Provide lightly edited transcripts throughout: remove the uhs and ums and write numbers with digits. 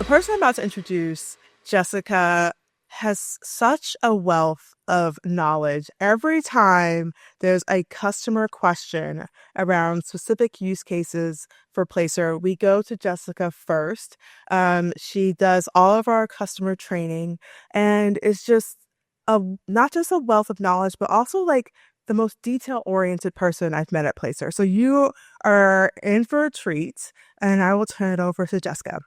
person I'm about to introduce, Jessica, has such a wealth of knowledge. Every time there's a customer question around specific use cases for Placer, we go to Jessica first. She does all of our customer training and is just not just a wealth of knowledge, but also like the most detail-oriented person I've met at Placer. So you are in for a treat, and I will turn it over to Jessica.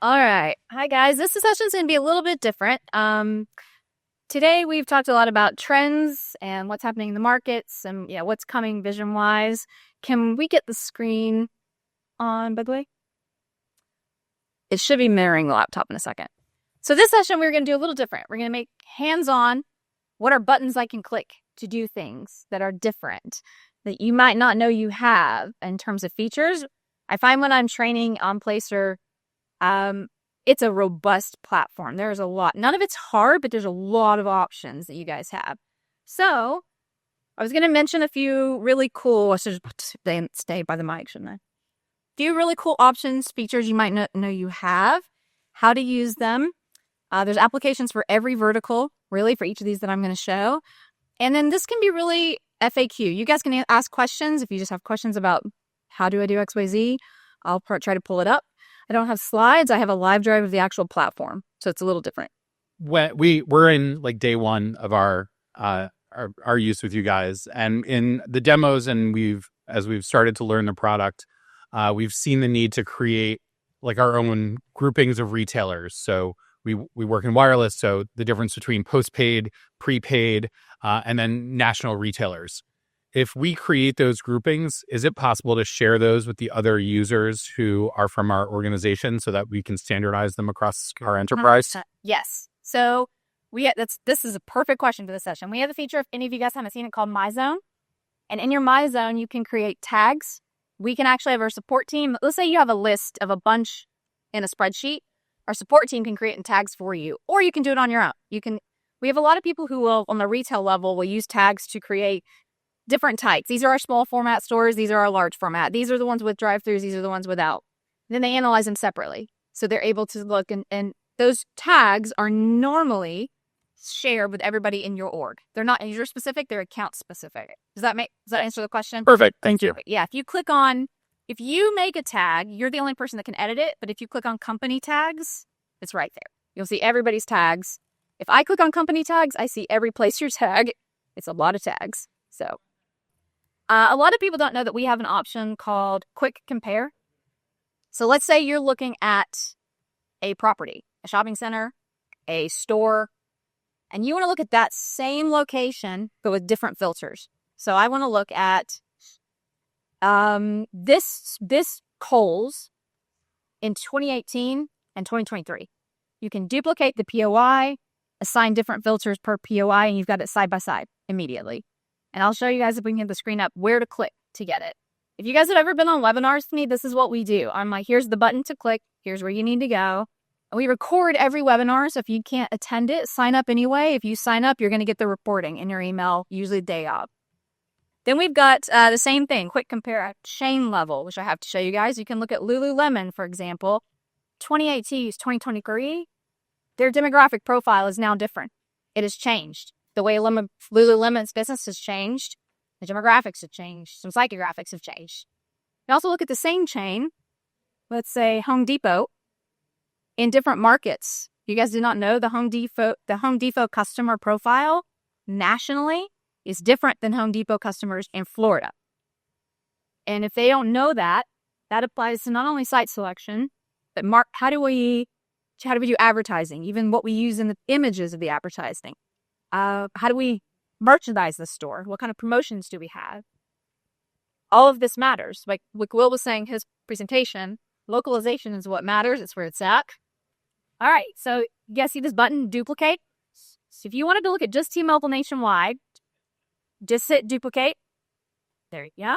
All right. Hi, guys. This session's going to be a little bit different. Today, we've talked a lot about trends and what's happening in the markets and what's coming vision-wise. Can we get the screen on, by the way? It should be mirroring the laptop in a second. So this session, we're going to do a little different. We're going to make hands-on. What are buttons I can click to do things that are different that you might not know you have in terms of features? I find when I'm training on Placer, it's a robust platform. There's a lot. None of it's hard, but there's a lot of options that you guys have. So I was going to mention a few really cool, I should stay by the mic, shouldn't I? A few really cool options, features you might not know you have, how to use them. There's applications for every vertical, really, for each of these that I'm going to show. And then this can be really FAQ. You guys can ask questions if you just have questions about how do I do XYZ. I'll try to pull it up. I don't have slides. I have a live drive of the actual platform, so it's a little different. We're in like day one of our use with you guys, and in the demos, and as we've started to learn the product, we've seen the need to create like our own groupings of retailers. So we work in wireless, so the difference between postpaid, prepaid, and then national retailers. If we create those groupings, is it possible to share those with the other users who are from our organization so that we can standardize them across our enterprise? 100%. Yes. So this is a perfect question for this session. We have a feature, if any of you guys haven't seen it, called My Zone. And in your My Zone, you can create tags. We can actually have our support team. Let's say you have a list of a bunch in a spreadsheet. Our support team can create tags for you, or you can do it on your own. We have a lot of people who will, on the retail level, will use tags to create different types. These are our small format stores. These are our large format. These are the ones with drive-throughs. These are the ones without. Then they analyze them separately. So they're able to look, and those tags are normally shared with everybody in your org. They're not user specific, they're account specific. Does that answer the question? Perfect. Thank you. Yeah. If you make a tag, you're the only person that can edit it. But if you click on company tags, it's right there. You'll see everybody's tags. If I click on company tags, I see every Placer tag. It's a lot of tags. So a lot of people don't know that we have an option called Quick Compare. So let's say you're looking at a property, a shopping center, a store, and you want to look at that same location, but with different filters. So I want to look at this Kohl's in 2018 and 2023. You can duplicate the POI, assign different filters per POI, and you've got it side by side immediately. And I'll show you guys, if we can get the screen up, where to click to get it. If you guys have ever been on webinars with me, this is what we do. I'm like, here's the button to click. Here's where you need to go. And we record every webinar, so if you can't attend it, sign up anyway. If you sign up, you're going to get the reporting in your email, usually the day of. Then we've got the same thing, Quick Compare at chain level, which I have to show you guys. You can look at Lululemon, for example. 2018 to 2023, their demographic profile is now different. It has changed. The way Lululemon's business has changed, the demographics have changed, some psychographics have changed. You also look at the same chain, let's say Home Depot, in different markets. You guys did not know the Home Depot customer profile nationally is different than Home Depot customers in Florida. And if they don't know that, that applies to not only site selection, but how do we do advertising, even what we use in the images of the advertising. How do we merchandise the store? What kind of promotions do we have? All of this matters. Like Will was saying, his presentation, localization is what matters. It's where it's at. All right. So you guys see this button, duplicate? So if you wanted to look at just T-Mobile nationwide, just hit duplicate. There you go.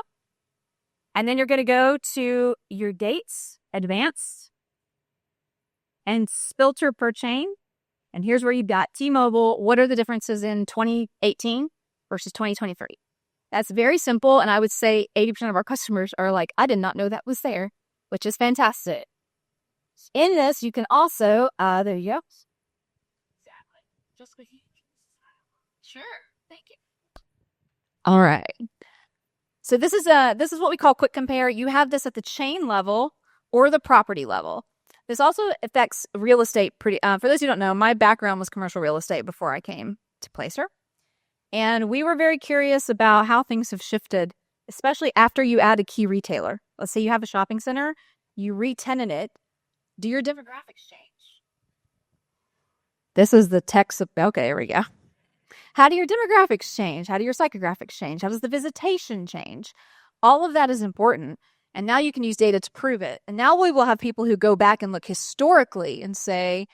And then you're going to go to your dates, advanced, and filter per chain. And here's where you've got T-Mobile. What are the differences in 2018 versus 2023? That's very simple. And I would say 80% of our customers are like, I did not know that was there, which is fantastic. In this, you can also, there you go. Exactly. Just what you Sure. Thank you. All right. So this is what we call quick compare. You have this at the chain level or the property level. This also affects real estate pretty. For those who don't know, my background was commercial real estate before I came to Placer, and we were very curious about how things have shifted, especially after you add a key retailer. Let's say you have a shopping center, you re-tenant it. Do your demographics change? This is the text of, okay, here we go. How do your demographics change? How do your psychographics change? How does the visitation change? All of that is important. And now you can use data to prove it. And now we will have people who go back and look historically and say,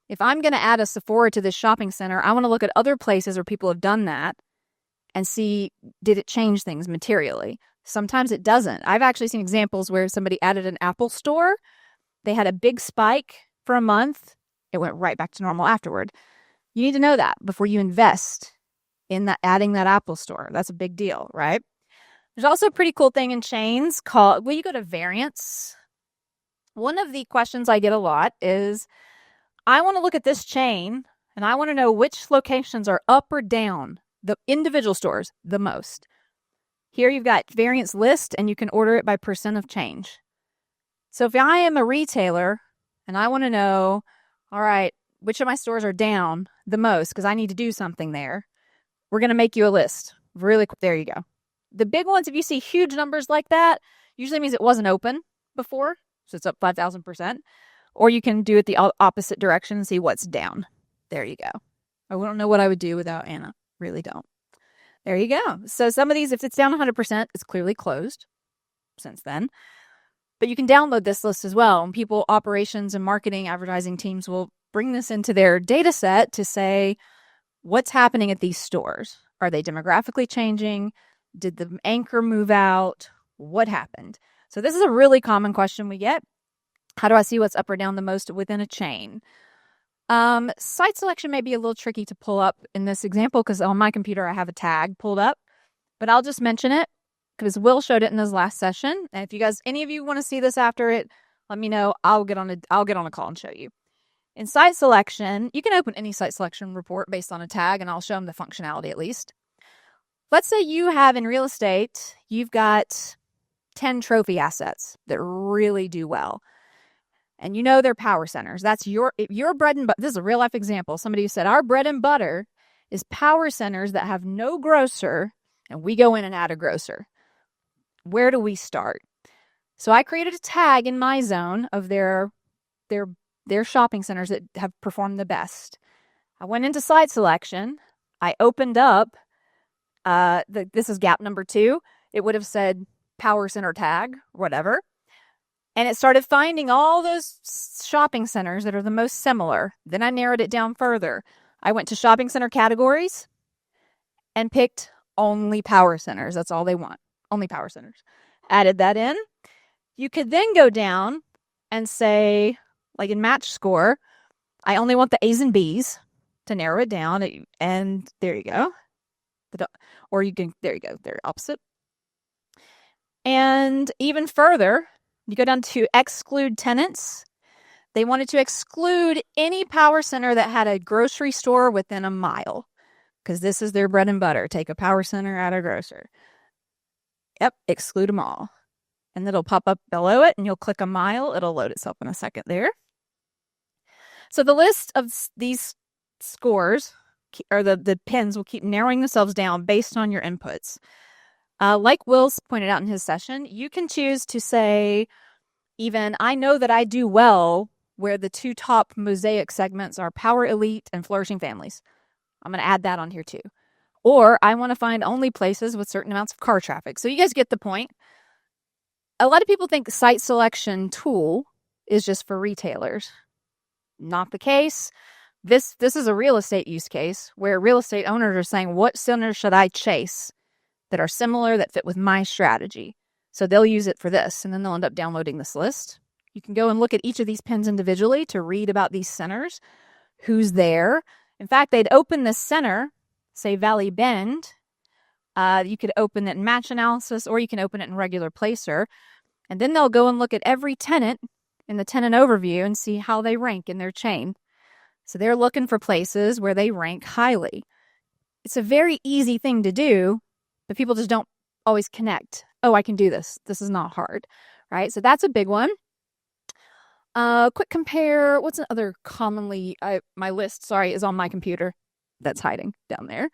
if I'm going to add a Sephora to this shopping center, I want to look at other places where people have done that and see, did it change things materially? Sometimes it doesn't. I've actually seen examples where somebody added an Apple store. They had a big spike for a month. It went right back to normal afterward. You need to know that before you invest in that, adding that Apple store. That's a big deal, right? There's also a pretty cool thing in chains called, will you go to variance? One of the questions I get a lot is, I want to look at this chain and I want to know which locations are up or down, the individual stores, the most. Here you've got variance list and you can order it by percent of change. So if I am a retailer and I want to know, all right, which of my stores are down the most because I need to do something there, we're going to make you a list. Really quick. There you go. The big ones, if you see huge numbers like that, usually means it wasn't open before, so it's up 5,000%. Or you can do it the opposite direction and see what's down. There you go. I don't know what I would do without Anna. Really don't. There you go. So some of these, if it's down 100%, it's clearly closed since then. But you can download this list as well. And people, operations and marketing, advertising teams will bring this into their data set to say, what's happening at these stores? Are they demographically changing? Did the anchor move out? What happened? So this is a really common question we get. How do I see what's up or down the most within a chain? Site selection may be a little tricky to pull up in this example because on my computer I have a tag pulled up, but I'll just mention it because Will showed it in his last session. And if you guys, any of you want to see this after it, let me know. I'll get on a call and show you. In site selection, you can open any site selection report based on a tag, and I'll show them the functionality at least. Let's say you have in real estate, you've got 10 trophy assets that really do well. And you know they're power centers. That's your bread and butter. This is a real life example. Somebody who said, our bread and butter is power centers that have no grocer, and we go in and add a grocer. Where do we start? So I created a tag in my zone of their shopping centers that have performed the best. I went into site selection. I opened up, this is gap number 2. It would have said power center tag, whatever. And it started finding all those shopping centers that are the most similar. Then I narrowed it down further. I went to shopping center categories and picked only power centers. That's all they want. Only power centers. Added that in. You could then go down and say, like in match score, I only want the A's and B's to narrow it down. And there you go. Or you can, there you go. They're opposite. And even further, you go down to exclude tenants. They wanted to exclude any power center that had a grocery store within a mile because this is their bread and butter. Take a power center, add a grocer. Yep, exclude them all. And it'll pop up below it and you'll click a mile. It'll load itself in a second there. So the list of these scores or the pins will keep narrowing themselves down based on your inputs. Like Will's pointed out in his session, you can choose to say, even, I know that I do well where the 2 top mosaic segments are Power Elite and Flourishing Families. I'm going to add that on here too. Or I want to find only places with certain amounts of car traffic. So you guys get the point. A lot of people think site selection tool is just for retailers. Not the case. This is a real estate use case where real estate owners are saying, what centers should I chase that are similar, that fit with my strategy? So they'll use it for this, and then they'll end up downloading this list. You can go and look at each of these pins individually to read about these centers, who's there. In fact, they'd open this center, say Valley Bend, You could open it in match analysis, or you can open it in regular Placer. And then they'll go and look at every tenant in the tenant overview and see how they rank in their chain. So they're looking for places where they rank highly. It's a very easy thing to do, but people just don't always connect. Oh, I can do this. This is not hard, right? So that's a big one. Quick compare. What's another commonly, my list, sorry, is on my computer. That's hiding down there.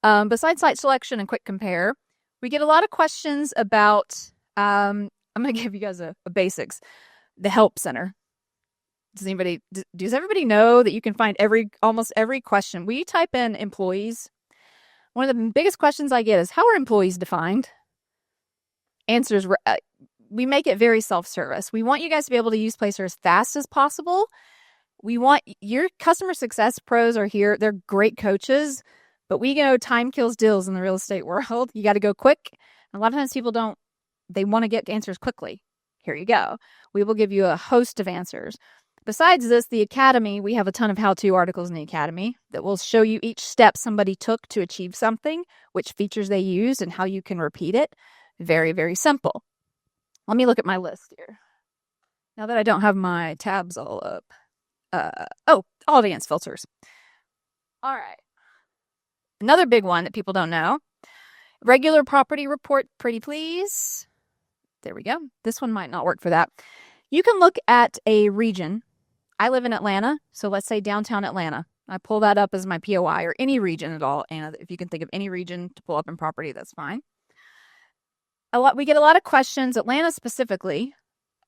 Besides site selection and quick compare, we get a lot of questions about, I'm going to give you guys a basics. The help center. Does everybody know that you can find almost every question? When you type in employees, one of the biggest questions I get is, how are employees defined? Answers, we make it very self-service. We want you guys to be able to use Placer as fast as possible. We want your customer success pros are here. They're great coaches, but we know time kills deals in the real estate world. You got to go quick. A lot of times people they want to get answers quickly. Here you go. We will give you a host of answers. Besides this, the Academy, we have a ton of how-to articles in the Academy that will show you each step somebody took to achieve something, which features they used, and how you can repeat it. Very, very simple. Let me look at my list here. Now that I don't have my tabs all up. Audience filters. All right. Another big one that people don't know. Regular property report, pretty please. There we go. This one might not work for that. You can look at a region. I live in Atlanta, so let's say downtown Atlanta. I pull that up as my POI, or any region at all. And if you can think of any region to pull up in property, that's fine. We get a lot of questions, Atlanta specifically,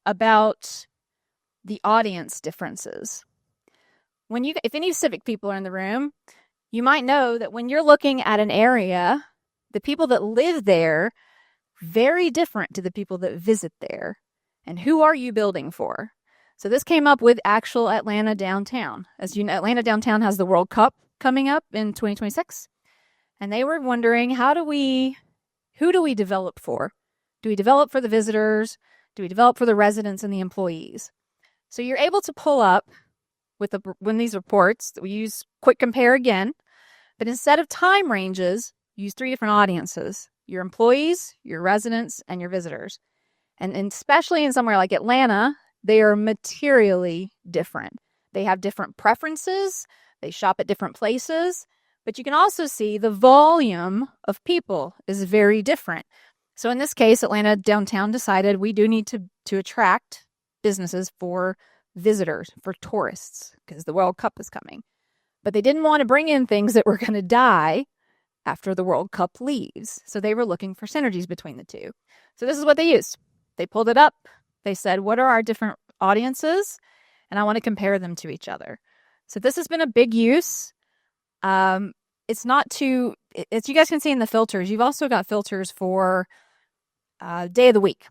about the audience differences. If any civic people are in the room, you might know that when you're looking at an area, the people that live there, very different to the people that visit there. And who are you building for? So this came up with actual Atlanta downtown. As you know, Atlanta downtown has the World Cup coming up in 2026. And they were wondering, who do we develop for? Do we develop for the visitors? Do we develop for the residents and the employees? So you're able to pull up when these reports, we use quick compare again, but instead of time ranges, use 3 different audiences: your employees, your residents, and your visitors. And especially in somewhere like Atlanta, they are materially different. They have different preferences. They shop at different places. But you can also see the volume of people is very different. So in this case, Atlanta downtown decided we do need to attract businesses for visitors, for tourists, because the World Cup is coming. But they didn't want to bring in things that were going to die after the World Cup leaves. So they were looking for synergies between the two. So this is what they used. They pulled it up. They said, what are our different audiences? And I want to compare them to each other. So this has been a big use. It's not too, as you guys can see in the filters, you've also got filters for day of the week.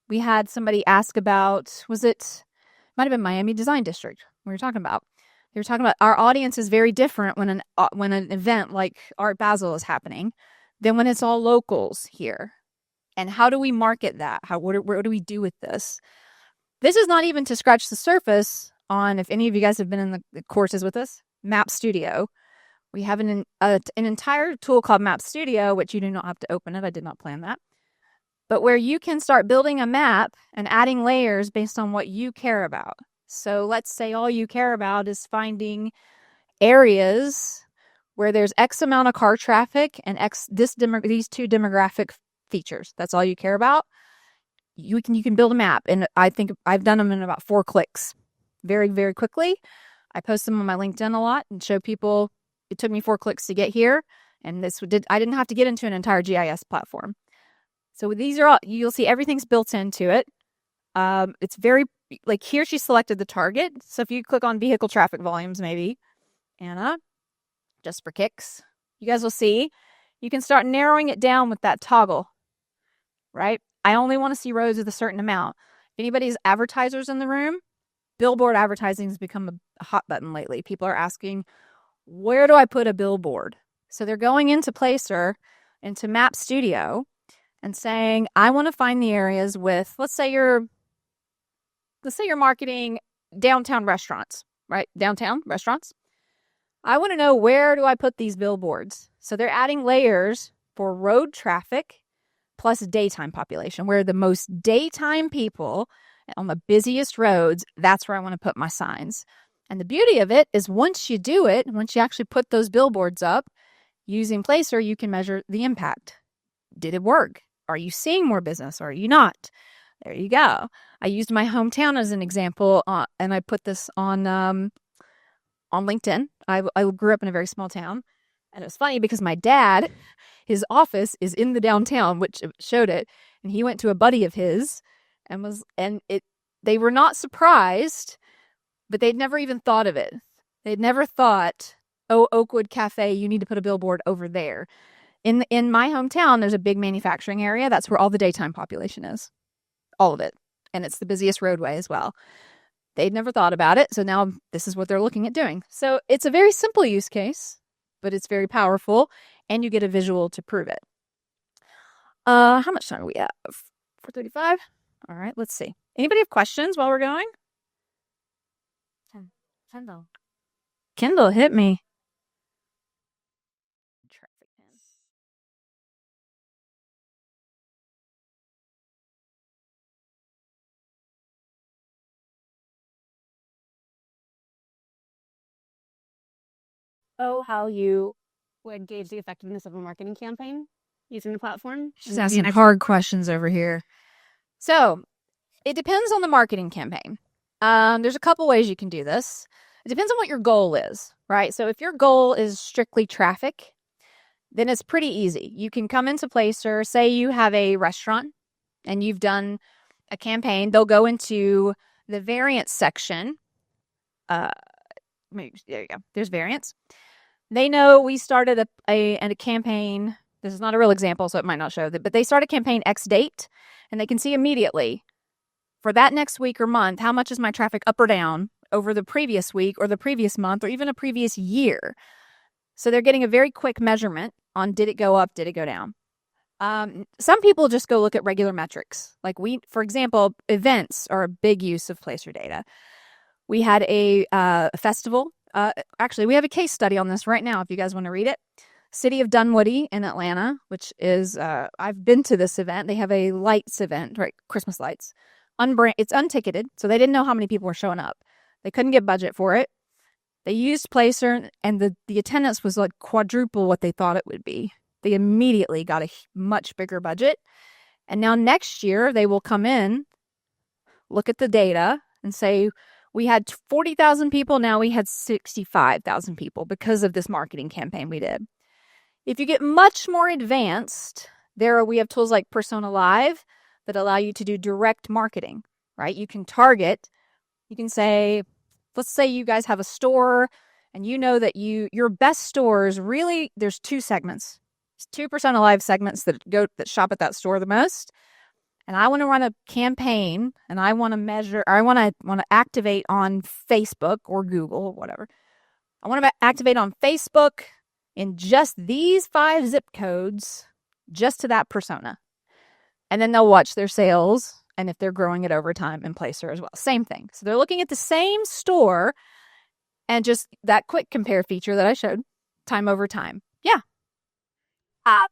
We had somebody ask about, might have been Miami Design District we were talking about. They were talking about our audience is very different when an event like Art Basel is happening than when it's all locals here. And how do we market that? What do we do with this? This is not even to scratch the surface on, if any of you guys have been in the courses with us, Map Studio. We have an entire tool called Map Studio, which you do not have to open it. I did not plan that. But where you can start building a map and adding layers based on what you care about. So let's say all you care about is finding areas where there's X amount of car traffic and these 2 demographic features. That's all you care about. You can build a map, and I think I've done them in about 4 clicks, very, very quickly. I post them on my LinkedIn a lot and show people it took me 4 clicks to get here, and I didn't have to get into an entire GIS platform. So these are all, you'll see everything's built into it. It's very, like here she selected the target. So if you click on vehicle traffic volumes, maybe, Anna, just for kicks, you guys will see you can start narrowing it down with that toggle, right? I only want to see roads with a certain amount. If anybody's advertisers in the room, billboard advertising has become a hot button lately. People are asking, where do I put a billboard? So they're going into Placer, into Map Studio, and saying, I want to find the areas with, let's say you're marketing downtown restaurants, right? Downtown restaurants. I want to know, where do I put these billboards? So they're adding layers for road traffic plus daytime population, where the most daytime people on the busiest roads, that's where I want to put my signs. And the beauty of it is once you do it, once you actually put those billboards up using Placer, you can measure the impact. Did it work? Are you seeing more business or are you not? There you go. I used my hometown as an example, and I put this on LinkedIn. I grew up in a very small town, and it was funny because my dad, his office is in the downtown, which showed it, and he went to a buddy of his, they were not surprised, but they'd never even thought of it. They'd never thought, oh, Oakwood Cafe, you need to put a billboard over there. In my hometown, there's a big manufacturing area. That's where all the daytime population is. All of it. And it's the busiest roadway as well. They'd never thought about it. So now this is what they're looking at doing. So it's a very simple use case, but it's very powerful. And you get a visual to prove it. How much time do we have? 4:35? All right, let's see. Anybody have questions while we're going? Kindle, hit me. How you would gauge the effectiveness of a marketing campaign using the platform. She's asking hard questions over here. So it depends on the marketing campaign. There's a couple ways you can do this. It depends on what your goal is, right? So if your goal is strictly traffic, then it's pretty easy. You can come into Placer, say you have a restaurant and you've done a campaign. They'll go into the variance section. There you go. There's variance. They know we started a campaign. This is not a real example, so it might not show that, but they start a campaign X date, and they can see immediately for that next week or month, how much is my traffic up or down over the previous week or the previous month or even a previous year. So they're getting a very quick measurement on did it go up, did it go down. Some people just go look at regular metrics. Like for example, events are a big use of Placer data. We had a festival. Actually, we have a case study on this right now if you guys want to read it. City of Dunwoody in Atlanta, which is, I've been to this event. They have a lights event, right? Christmas lights. It's unticketed, so they didn't know how many people were showing up. They couldn't get budget for it. They used Placer, and the attendance was like quadruple what they thought it would be. They immediately got a much bigger budget. And now next year, they will come in, look at the data, and say, we had 40,000 people, now we had 65,000 people because of this marketing campaign we did. If you get much more advanced, we have tools like Persona Live that allow you to do direct marketing, right? You can target, you can say, let's say you guys have a store and you know that your best stores really, there's two segments. There's 2 Persona Live segments that shop at that store the most. And I want to run a campaign and I want to measure, or I want to activate on Facebook or Google or whatever. I want to activate on Facebook in just these 5 zip codes, just to that persona. And then they'll watch their sales and if they're growing it over time in Placer as well. Same thing. So they're looking at the same store and just that quick compare feature that I showed time over time. Yeah. That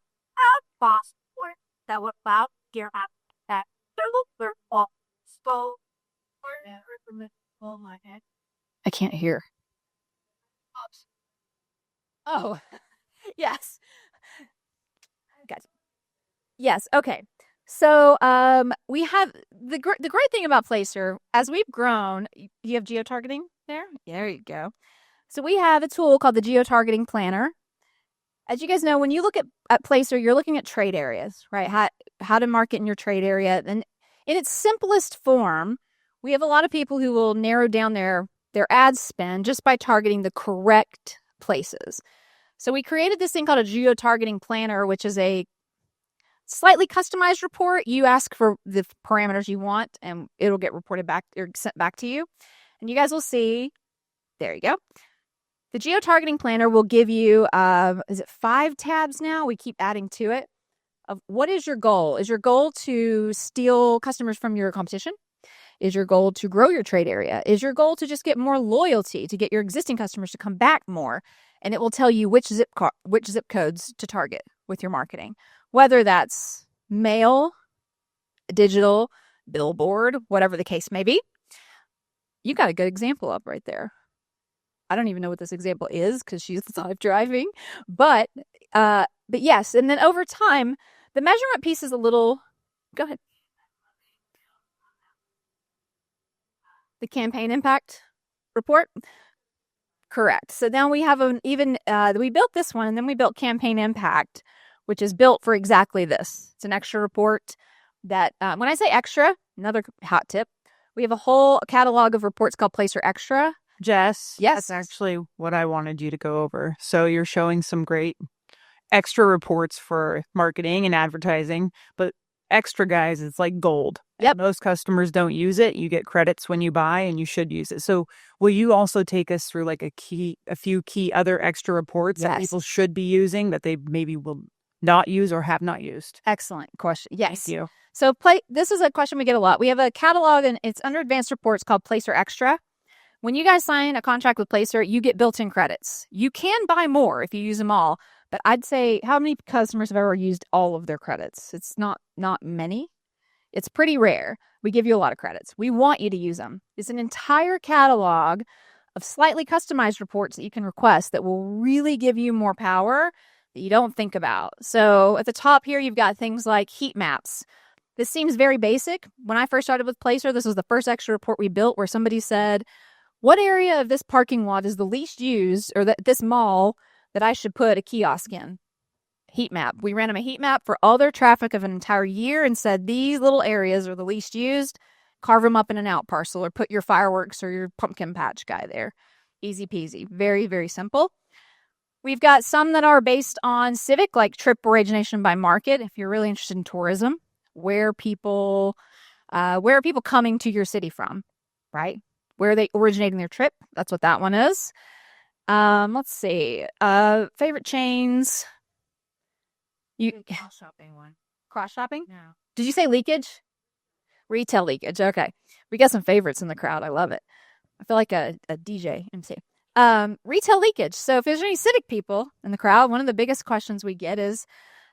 would about your app. I can't hear. Oh, yes. Gotcha. Yes. Okay. So we have the great thing about Placer, as we've grown, you have geotargeting there? There you go. So we have a tool called the Geotargeting Planner. As you guys know, when you look at Placer, you're looking at trade areas, right? How to market in your trade area. And in its simplest form, we have a lot of people who will narrow down their ad spend just by targeting the correct places. So we created this thing called a Geotargeting Planner, which is a slightly customized report. You ask for the parameters you want, and it'll get reported back or sent back to you. And you guys will see, there you go. The Geotargeting Planner will give you, is it 5 tabs now? We keep adding to it. Of what is your goal? Is your goal to steal customers from your competition? Is your goal to grow your trade area? Is your goal to just get more loyalty, to get your existing customers to come back more? And it will tell you which zip codes to target, with your marketing, whether that's mail, digital, billboard, whatever the case may be. You got a good example up right there. I don't even know what this example is because she's live driving, but yes. And then over time, the measurement piece is a little. Go ahead. The campaign impact report. Correct. So now we have we built this one, and then we built campaign impact, which is built for exactly this. It's an extra report that when I say extra, another hot tip, we have a whole catalog of reports called Placer Extra. Jess, yes, that's actually what I wanted you to go over. So you're showing some great extra reports for marketing and advertising, but extra, guys, it's like gold. Yep. Most customers don't use it. You get credits when you buy, and you should use it. So will you also take us through like a few key other extra reports that people should be using that they maybe will not use or have not used? Excellent question. Yes. Thank you. So this is a question we get a lot. We have a catalog, and it's under advanced reports called Placer Extra. When you guys sign a contract with Placer, you get built-in credits. You can buy more if you use them all, but I'd say how many customers have ever used all of their credits? It's not many. It's pretty rare. We give you a lot of credits. We want you to use them. It's an entire catalog of slightly customized reports that you can request that will really give you more power that you don't think about. So at the top here, you've got things like heat maps. This seems very basic. When I first started with Placer, this was the first extra report we built where somebody said, what area of this parking lot is the least used, or this mall that I should put a kiosk in? Heat map. We ran them a heat map for all their traffic of an entire year and said these little areas are the least used. Carve them up in an out parcel or put your fireworks or your pumpkin patch guy there. Easy peasy. Very, very simple. We've got some that are based on civic, like trip origination by market. If you're really interested in tourism, where are people coming to your city from, right? Where are they originating their trip? That's what that one is. Let's see. Favorite chains. Cross shopping one. Cross shopping? No. Did you say leakage? Retail leakage. Okay. We got some favorites in the crowd. I love it. I feel like a DJ MC. Retail leakage. So if there's any civic people in the crowd, one of the biggest questions we get is,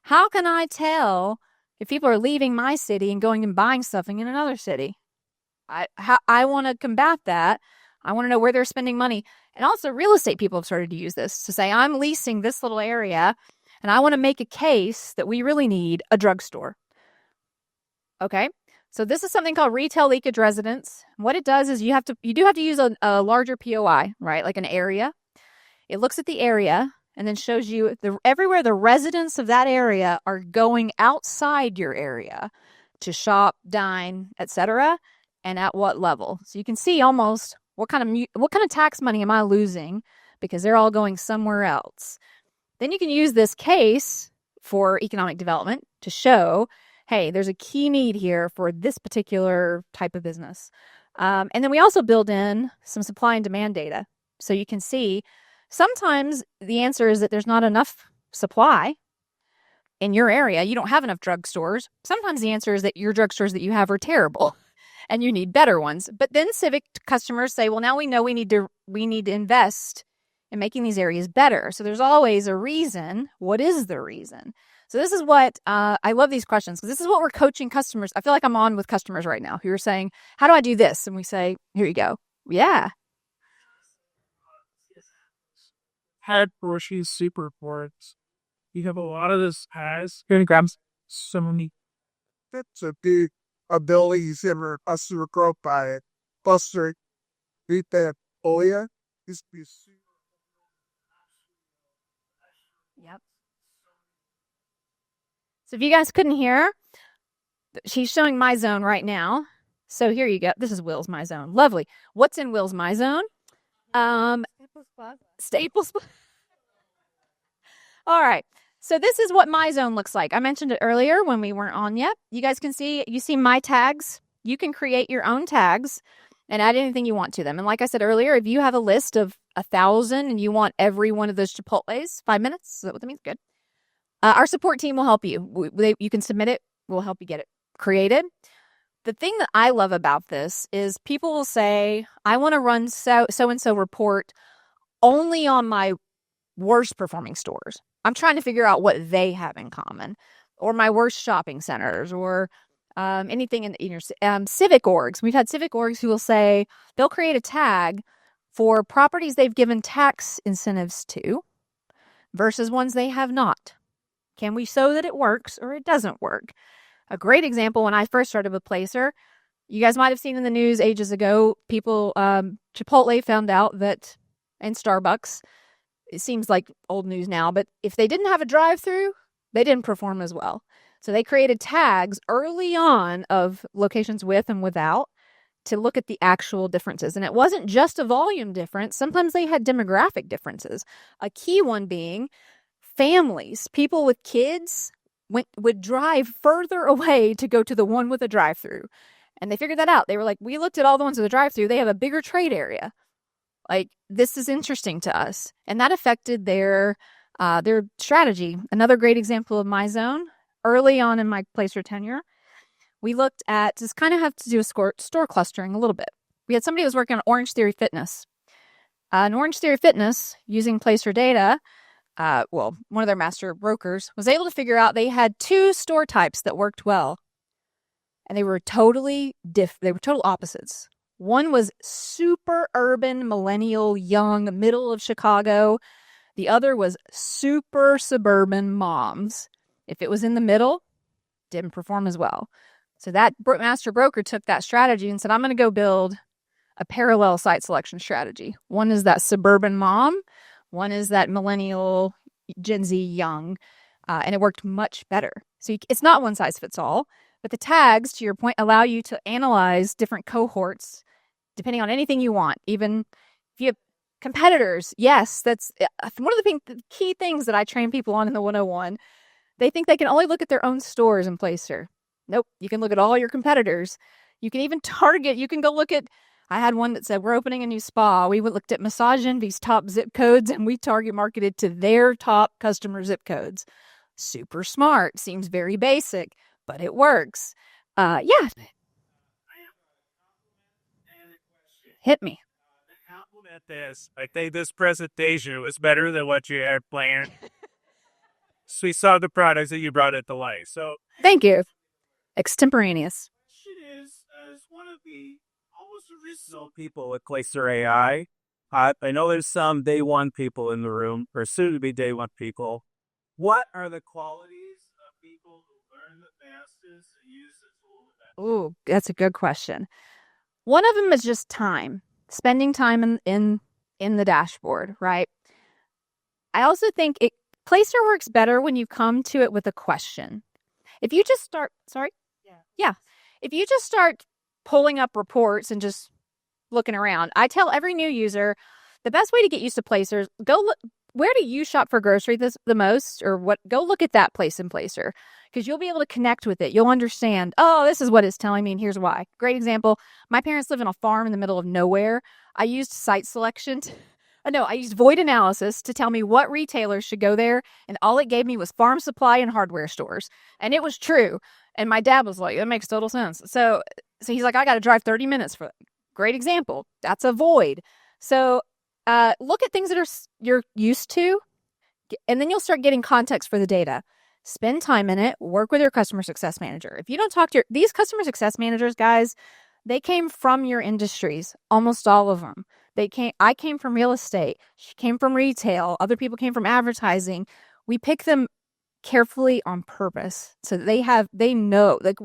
how can I tell if people are leaving my city and going and buying something in another city? I want to combat that. I want to know where they're spending money. And also real estate people have started to use this to say, I'm leasing this little area and I want to make a case that we really need a drugstore. Okay. So this is something called retail leakage residence. What it does is you do have to use a larger POI, right? Like an area. It looks at the area and then shows you everywhere the residents of that area are going outside your area to shop, dine, etc., and at what level. So you can see almost what kind of tax money am I losing because they're all going somewhere else. Then you can use this case for economic development to show, hey, there's a key need here for this particular type of business. And then we also build in some supply and demand data. So you can see sometimes the answer is that there's not enough supply in your area. You don't have enough drugstores. Sometimes the answer is that your drugstores that you have are terrible and you need better ones. But then civic customers say, well, now we know we need to invest in making these areas better. So there's always a reason. What is the reason? So this is what I love these questions because this is what we're coaching customers. I feel like I'm on with customers right now who are saying, how do I do this? And we say, here you go. Yeah. Had grocery super reports. You have a lot of this has. You're gonna grab some. That's a big abilities in our customer growth by Buster. Read that. Oh yeah. This be Yep. So if you guys couldn't hear, she's showing My Zone right now. So here you go. This is Will's My Zone. Lovely. What's in Will's My Zone? Staples. All right. So this is what My Zone looks like. I mentioned it earlier when we weren't on yet. You guys can see, you see my tags. You can create your own tags and add anything you want to them. And like I said earlier, if you have a list of 1,000 and you want every one of those Chipotles, 5 minutes, is that what that means? Good. Our support team will help you. You can submit it. We'll help you get it created. The thing that I love about this is people will say, I want to run so-and-so report only on my worst performing stores. I'm trying to figure out what they have in common, or my worst shopping centers, or anything in civic orgs. We've had civic orgs who will say they'll create a tag for properties they've given tax incentives to versus ones they have not. Can we show that it works or it doesn't work? A great example, when I first started with Placer, you guys might have seen in the news ages ago, people, Chipotle found out that, and Starbucks, it seems like old news now, but if they didn't have a drive-through, they didn't perform as well. So they created tags early on of locations with and without to look at the actual differences. And it wasn't just a volume difference. Sometimes they had demographic differences. A key one being families. People with kids would drive further away to go to the one with a drive-through. And they figured that out. They were like, we looked at all the ones with a drive-through. They have a bigger trade area. Like, this is interesting to us. And that affected their strategy. Another great example of my zone, early on in my Placer tenure, we looked at, just kind of have to do a store clustering a little bit. We had somebody who was working on Orange Theory Fitness. And Orange Theory Fitness, using Placer data, one of their master brokers was able to figure out they had 2 store types that worked well. And they were totally they were total opposites. One was super urban, millennial, young, middle of Chicago. The other was super suburban moms. If it was in the middle, didn't perform as well. So that master broker took that strategy and said, I'm going to go build a parallel site selection strategy. One is that suburban mom. One is that millennial, Gen Z, young. And it worked much better. So it's not one size fits all. But the tags, to your point, allow you to analyze different cohorts depending on anything you want. Even if you have competitors, yes, that's one of the key things that I train people on in the 101. They think they can only look at their own stores in Placer. Nope, you can look at all your competitors. You can even target. You can go look at, I had one that said, we're opening a new spa. We looked at Massage Envy's top zip codes, and we target marketed to their top customer zip codes. Super smart. Seems very basic, but it works. Yeah. Hit me. Compliment this. I think this presentation was better than what you had planned. So we saw the products that you brought it to life. So thank you. Extemporaneous. It is as one of the almost original people with Placer.ai. I know there's some day one people in the room, or soon to be day one people. What are the qualities of people who learn the fastest and use the tool the best? Ooh, that's a good question. One of them is just time, spending time in the dashboard, right? I also think Placer works better when you come to it with a question. If you just start, yeah. If you just start pulling up reports and just looking around, I tell every new user, the best way to get used to Placer, go look, where do you shop for groceries the most, or what? Go look at that place in Placer, because you'll be able to connect with it. You'll understand, oh, this is what it's telling me, and here's why. Great example. My parents live in a farm in the middle of nowhere. I used site selection. I used void analysis to tell me what retailers should go there, and all it gave me was farm supply and hardware stores. And it was true. And my dad was like, that makes total sense. So he's like, I got to drive 30 minutes for that. Great example. That's a void. So look at things that you're used to, and then you'll start getting context for the data. Spend time in it. Work with your customer success manager. If you don't talk to these customer success managers, guys, they came from your industries, almost all of them. I came from real estate. She came from retail. Other people came from advertising. We pick them carefully on purpose so that they know, like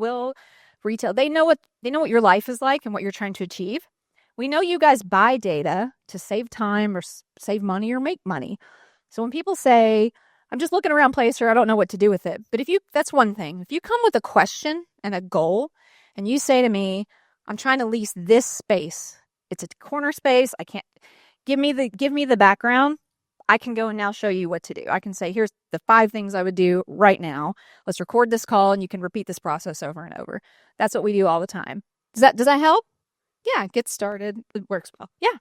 retail, they know what your life is like and what you're trying to achieve. We know you guys buy data to save time or save money or make money. So when people say, I'm just looking around Placer, I don't know what to do with it. But that's one thing. If you come with a question and a goal and you say to me, I'm trying to lease this space. It's a corner space. I can't give me the background. I can go and now show you what to do. I can say, here's the 5 things I would do right now. Let's record this call and you can repeat this process over and over. That's what we do all the time. Does that help? Yeah, get started. It works well. Yeah.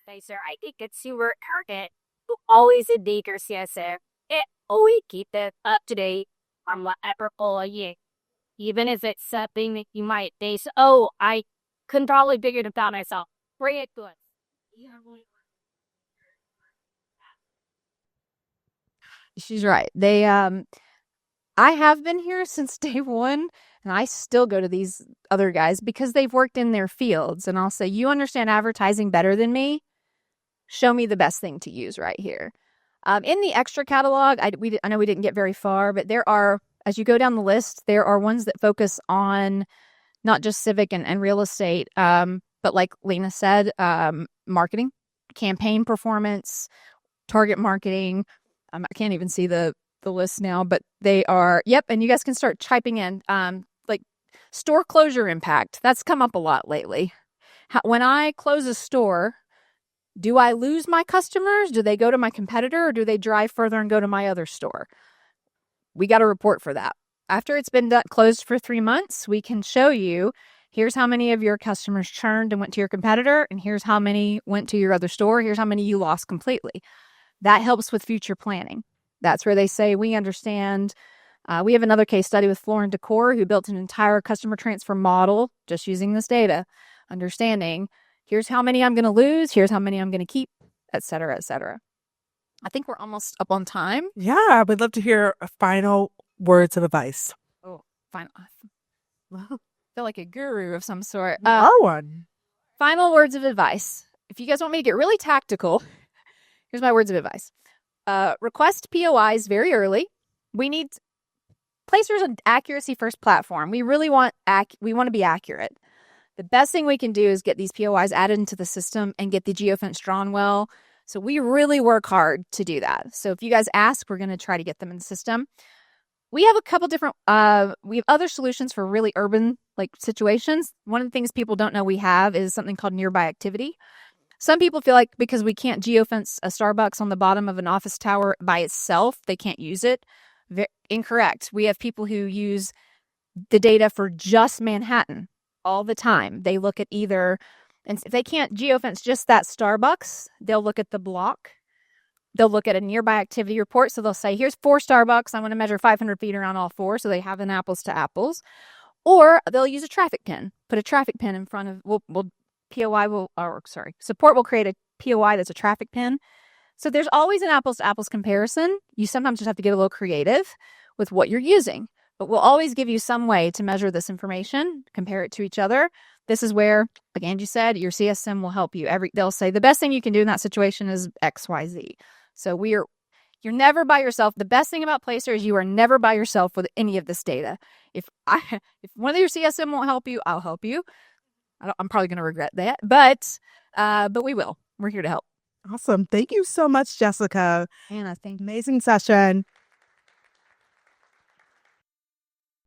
Placer, I think it's your target to always indicate your CSR. It always keep it up to date on whatever goal you. Even if it's something that you might think, oh, I couldn't probably figure it out myself. Bring it to us. She's right. They I have been here since day one, and I still go to these other guys because they've worked in their fields. And I'll say, you understand advertising better than me. Show me the best thing to use right here. In the extra catalog, I know we didn't get very far, but there are, as you go down the list, there are ones that focus on not just civic and real estate, but like Lena said, marketing, campaign performance, target marketing. I can't even see the list now, but they are, yep. And you guys can start typing in, like store closure impact. That's come up a lot lately. When I close a store, do I lose my customers? Do they go to my competitor, or do they drive further and go to my other store? We got a report for that. After it's been closed for 3 months, we can show you, here's how many of your customers churned and went to your competitor, and here's how many went to your other store. Here's how many you lost completely. That helps with future planning. That's where they say, we understand. We have another case study with Floor & Decor, who built an entire customer transfer model just using this data, understanding here's how many I'm going to lose, here's how many I'm going to keep, et cetera, et cetera. I think we're almost up on time. Yeah, I would love to hear final words of advice. Oh, final. Well, I feel like a guru of some sort. You are one. Final words of advice. If you guys want me to get really tactical, here's my words of advice. Request POIs very early. Placer's an accuracy first platform. We really want to be accurate. The best thing we can do is get these POIs added into the system and get the geofence drawn well. So we really work hard to do that. So if you guys ask, we're going to try to get them in the system. We have a couple different, we have other solutions for really urban like situations. One of the things people don't know we have is something called nearby activity. Some people feel like because we can't geofence a Starbucks on the bottom of an office tower by itself, they can't use it. Incorrect. We have people who use the data for just Manhattan all the time. They look at either, and if they can't geofence just that Starbucks, they'll look at the block. They'll look at a nearby activity report. So they'll say, here's 4 Starbucks. I want to measure 500 feet around all 4. So they have an apples to apples. Or they'll use a traffic pin. Put a traffic pin in front of, support will create a POI that's a traffic pin. So there's always an apples to apples comparison. You sometimes just have to get a little creative with what you're using. But we'll always give you some way to measure this information, compare it to each other. This is where, like Angie said, your CSM will help you. They'll say the best thing you can do in that situation is XYZ. So you're never by yourself. The best thing about Placer is you are never by yourself with any of this data. If one of your CSM won't help you, I'll help you. I'm probably going to regret that, but we will. We're here to help. Awesome. Thank you so much, Jessica. Anna, thank you. Amazing session.